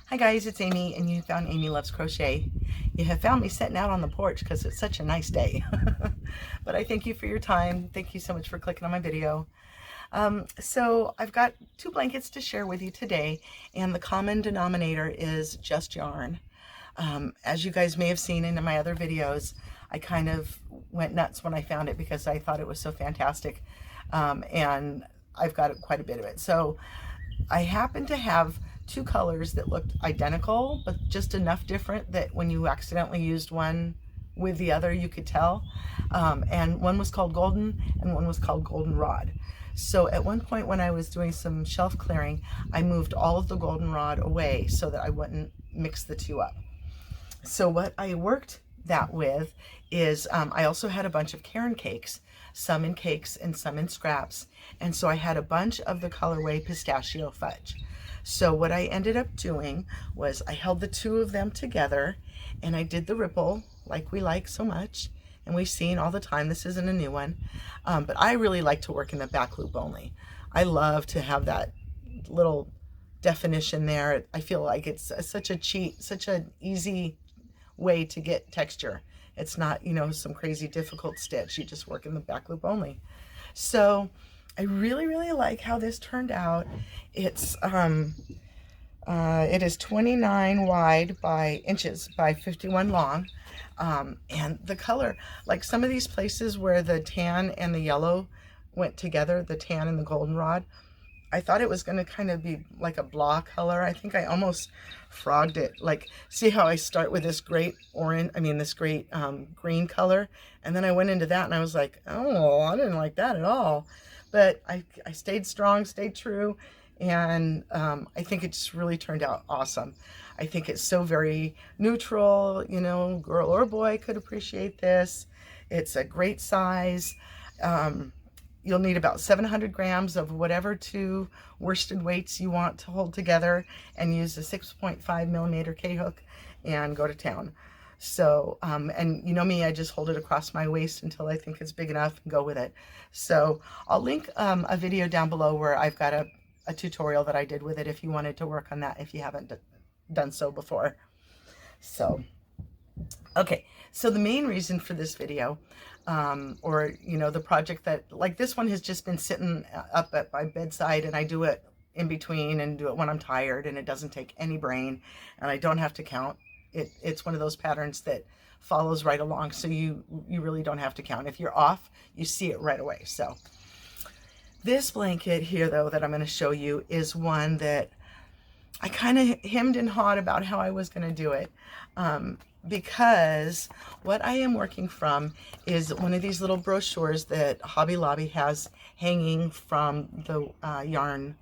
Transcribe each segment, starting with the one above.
Hi guys, it's Amy and you found Amy Loves Crochet. You have found me sitting out on the porch because it's such a nice day. But I thank you for your time. Thank you so much for clicking on my video. So I've got two blankets to share with you today, and the common denominator is just yarn. As you guys may have seen in my other videos, I kind of went nuts when I found it because I thought it was so fantastic. And I've got quite a bit of it. So I happen to have two colors that looked identical, but just enough different that when you accidentally used one with the other, you could tell. And one was called Golden and one was called Goldenrod. So at one point when I was doing some shelf clearing, I moved all of the goldenrod away so that I wouldn't mix the two up. So what I worked that with is I also had a bunch of Caron cakes, some in cakes and some in scraps. And so I had a bunch of the colorway Pistachio Fudge. So what I ended up doing was I held the two of them together and I did the ripple like we like so much and we've seen all the time. This isn't a new one, but I really like to work in the back loop only. I love to have that little definition there. I feel like it's such a cheat, such an easy way to get texture. It's not, you know, some crazy difficult stitch. You just work in the back loop only. So I really like how this turned out. It's it is 29 wide by inches by 51 long. And the color, like some of these places where the tan and the yellow went together, the tan and the goldenrod, I thought it was going to kind of be like a blah color. I think I almost frogged it. Like, see how I start with this great orange, this great green color. And then I went into that and I was like, oh, I didn't like that at all. But I stayed strong, stayed true. And I think it just really turned out awesome. I think it's so very neutral, you know, girl or boy could appreciate this. It's a great size. You'll need about 700 grams of whatever two worsted weights you want to hold together and use a 6.5 millimeter K-hook and go to town. So, and you know me, I just hold it across my waist until I think it's big enough and go with it. So I'll link a video down below where I've got a tutorial that I did with it if you wanted to work on that, if you haven't done so before. So, okay, so the main reason for this video, or, you know, the project that, like this one has just been sitting up at my bedside and I do it in between and do it when I'm tired and it doesn't take any brain and I don't have to count. It's one of those patterns that follows right along, so you really don't have to count. If you're off, you see it right away. So this blanket here, though, that I'm going to show you is one that I kind of hemmed and hawed about how I was going to do it. Because what I am working from is one of these little brochures that Hobby Lobby has hanging from the yarn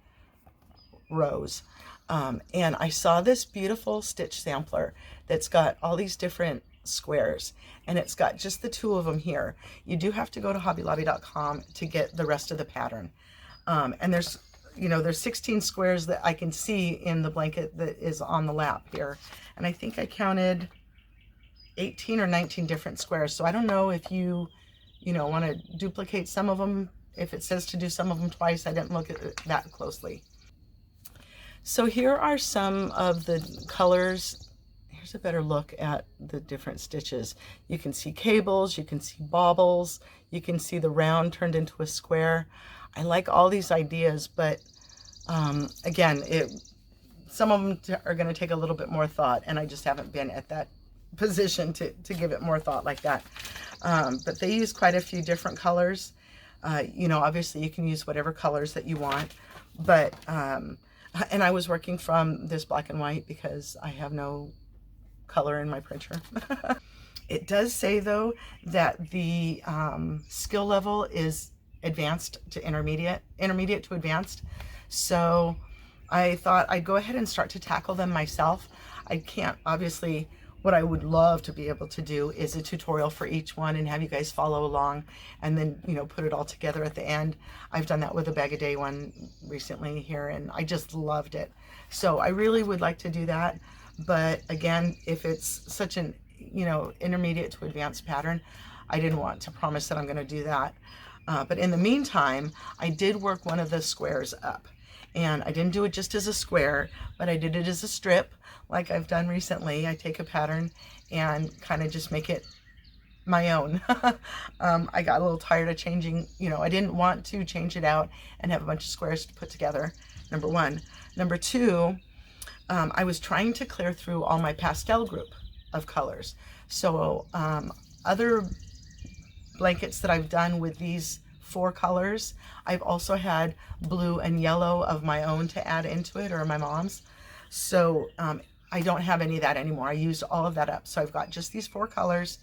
rows. And I saw this beautiful stitch sampler that's got all these different squares and it's got just the two of them here. You do have to go to hobbylobby.com to get the rest of the pattern. And there's 16 squares that I can see in the blanket that is on the lap here. And I think I counted 18 or 19 different squares. So I don't know if you want to duplicate some of them. If it says to do some of them twice, I didn't look at it that closely. So here are some of the colors. Here's a better look at the different stitches. You can see cables, you can see baubles, you can see the round turned into a square. I like all these ideas, but again, some of them are going to take a little bit more thought, and I just haven't been at that position to give it more thought like that. But they use quite a few different colors. Obviously you can use whatever colors that you want, but and I was working from this black and white because I have no color in my printer. It does say, though, that the skill level is advanced to intermediate to advanced. So I thought I'd go ahead and start to tackle them myself. I can't, obviously, what I would love to be able to do is a tutorial for each one and have you guys follow along and then, put it all together at the end. I've done that with a bag a day one recently here and I just loved it. So I really would like to do that. But again, if it's such an, intermediate to advanced pattern, I didn't want to promise that I'm going to do that. But in the meantime, I did work one of the squares up. And I didn't do it just as a square, but I did it as a strip like I've done recently. I take a pattern and kind of just make it my own. I got a little tired of changing, you know, I didn't want to change it out and have a bunch of squares to put together, number one. Number two, I was trying to clear through all my pastel group of colors. So other blankets that I've done with these 4 colors, I've also had blue and yellow of my own to add into it, or my mom's. So I don't have any of that anymore. I used all of that up. So I've got just these 4 colors,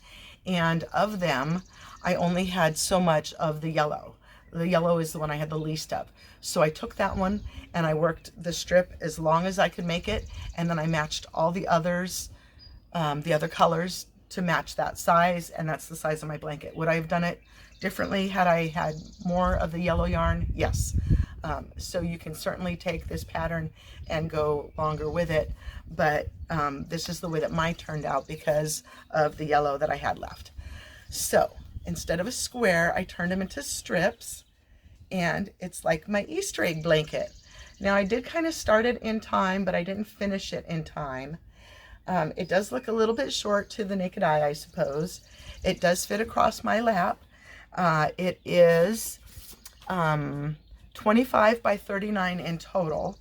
and of them, I only had so much of the yellow. The yellow is the one I had the least of. So I took that one and I worked the strip as long as I could make it, and then I matched all the others, the other colors, to match that size, and that's the size of my blanket. Would I have done it differently had I had more of the yellow yarn? Yes. So you can certainly take this pattern and go longer with it, but this is the way that mine turned out because of the yellow that I had left. So instead of a square, I turned them into strips, and it's like my Easter egg blanket. Now I did kind of start it in time, but I didn't finish it in time. It does look a little bit short to the naked eye, I suppose. It does fit across my lap. It is 25 by 39 in total.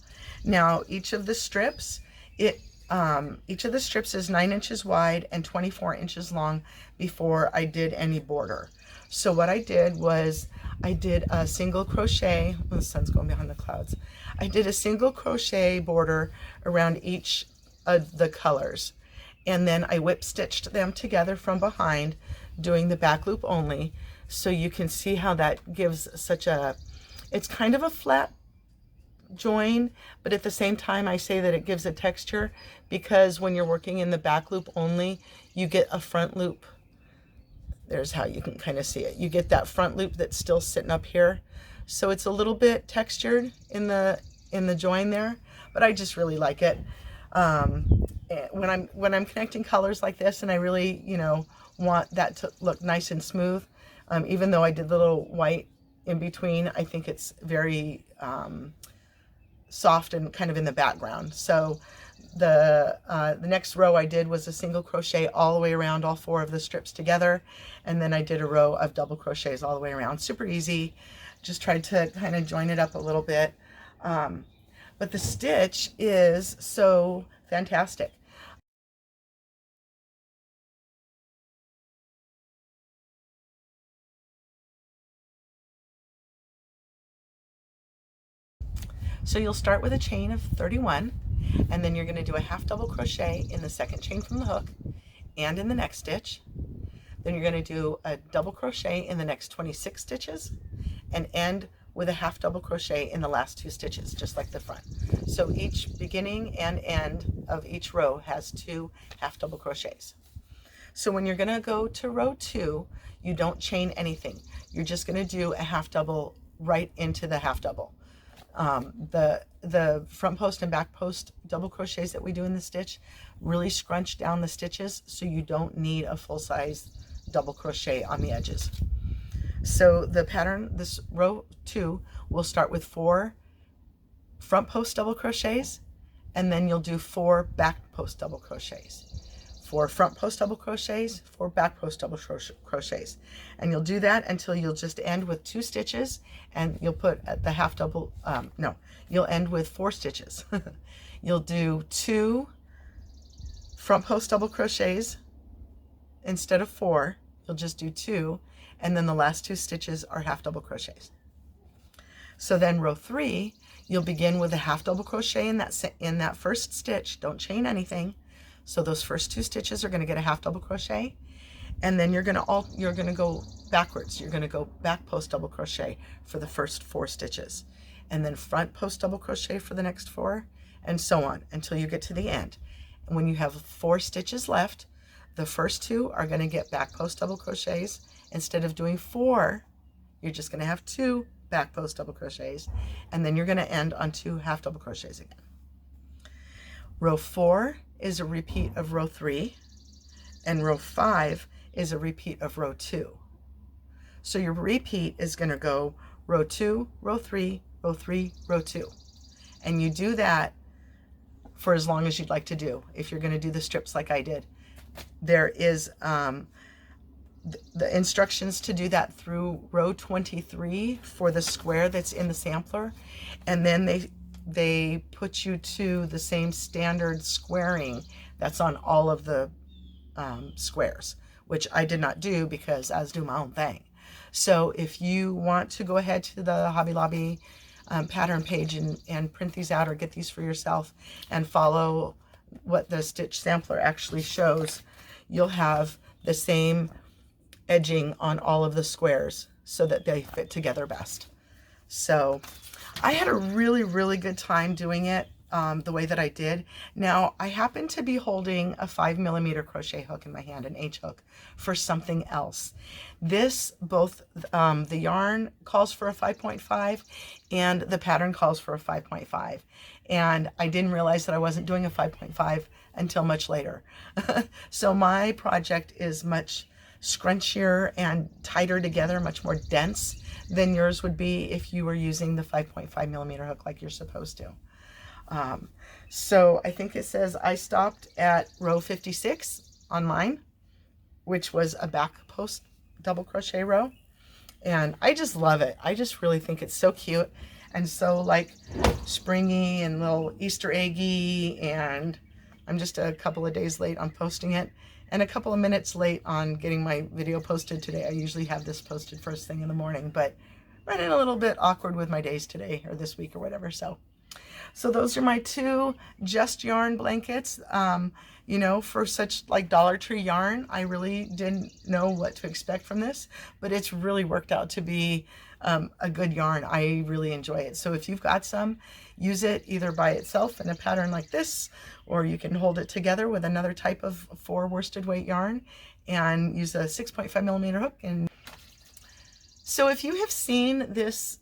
Now each of the strips, is 9 inches wide and 24 inches long before I did any border. So what I did was I did a single crochet. The sun's going behind the clouds. I did a single crochet border around each of the colors, and then I whip stitched them together from behind, doing the back loop only. So you can see how that gives such a, it's kind of a flat join, but at the same time I say that it gives a texture, because when you're working in the back loop only, you get a front loop. There's how you can kind of see it. You get that front loop that's still sitting up here. So it's a little bit textured in the join there, but I just really like it. When I'm connecting colors like this, and I really, you know, want that to look nice and smooth, even though I did the little white in between, I think it's very soft and kind of in the background. So the next row I did was a single crochet all the way around all 4 of the strips together, and then I did a row of double crochets all the way around. Super easy. Just tried to kind of join it up a little bit. But the stitch is so fantastic. So you'll start with a chain of 31, and then you're going to do a half double crochet in the second chain from the hook and in the next stitch. Then you're going to do a double crochet in the next 26 stitches and end with a half double crochet in the last 2 stitches, just like the front. So each beginning and end of each row has 2 half double crochets. So when you're going to go to row 2, you don't chain anything. You're just going to do a half double right into the half double. The front post and back post double crochets that we do in the stitch really scrunch down the stitches, so you don't need a full size double crochet on the edges. So the pattern, this row 2, will start with 4 front post double crochets, and then you'll do 4 back post double crochets. 4 front post double crochets, 4 back post double crochets, and you'll do that until you'll just end with 2 stitches, and you'll put at the half double, you'll end with 4 stitches. You'll do 2 front post double crochets instead of 4. You'll just do 2, and then the last 2 stitches are half double crochets. So then row 3, you'll begin with a half double crochet in that first stitch. Don't chain anything. So those first 2 stitches are going to get a half double crochet, and then you're going to go backwards. You're going to go back post double crochet for the first 4 stitches, and then front post double crochet for the next 4, and so on until you get to the end. And when you have 4 stitches left, the first 2 are going to get back post double crochets. Instead of doing 4, you're just going to have 2 back post double crochets, and then you're going to end on 2 half double crochets again. Row 4 is a repeat of row 3, and row 5 is a repeat of row 2. So your repeat is going to go row 2, row 3, row 3, row 2. And you do that for as long as you'd like to do. If you're going to do the strips like I did, there is the instructions to do that through row 23 for the square that's in the sampler, and then they put you to the same standard squaring that's on all of the squares, which I did not do because I was doing my own thing. So if you want to go ahead to the Hobby Lobby pattern page and print these out or get these for yourself and follow what the stitch sampler actually shows, you'll have the same edging on all of the squares so that they fit together best. So I had a really, really good time doing it the way that I did. Now, I happen to be holding a 5mm crochet hook in my hand, an H hook, for something else. This, both the yarn calls for a 5.5 and the pattern calls for a 5.5. And I didn't realize that I wasn't doing a 5.5 until much later. So my project is much scrunchier and tighter together, much more dense than yours would be if you were using the 5.5mm hook like you're supposed to. So I think it says I stopped at row 56 on mine, which was a back post double crochet row, and I just love it. I just really think it's so cute and so like springy and little Easter eggy, and I'm just a couple of days late on posting it and a couple of minutes late on getting my video posted today. I usually have this posted first thing in the morning, but running a little bit awkward with my days today or this week or whatever. So those are my two Just Yarn blankets. You know, for such like Dollar Tree yarn, I really didn't know what to expect from this, but it's really worked out to be a good yarn. I really enjoy it. So if you've got some, use it either by itself in a pattern like this, or you can hold it together with another type of 4 worsted weight yarn and use a 6.5mm hook. And so if you have seen this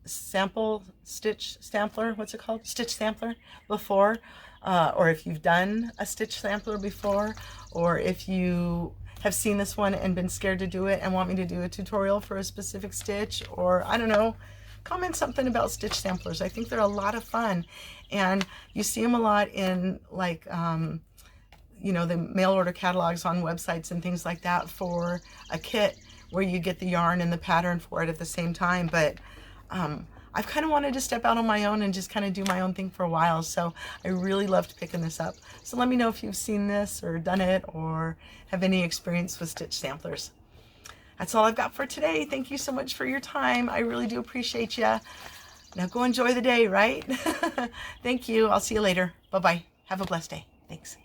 sample stitch sampler, what's it called? Stitch sampler before, or if you've done a stitch sampler before, or if you have seen this one and been scared to do it and want me to do a tutorial for a specific stitch, or I don't know, comment something about stitch samplers. I think they're a lot of fun, and you see them a lot in like you know, the mail order catalogs on websites and things like that for a kit where you get the yarn and the pattern for it at the same time. But I've kind of wanted to step out on my own and just kind of do my own thing for a while, so I really loved picking this up. So let me know if you've seen this or done it or have any experience with stitch samplers. That's all I've got for today. Thank you so much for your time. I really do appreciate you. Now go enjoy the day, right? Thank you. I'll see you later. Bye-bye. Have a blessed day. Thanks.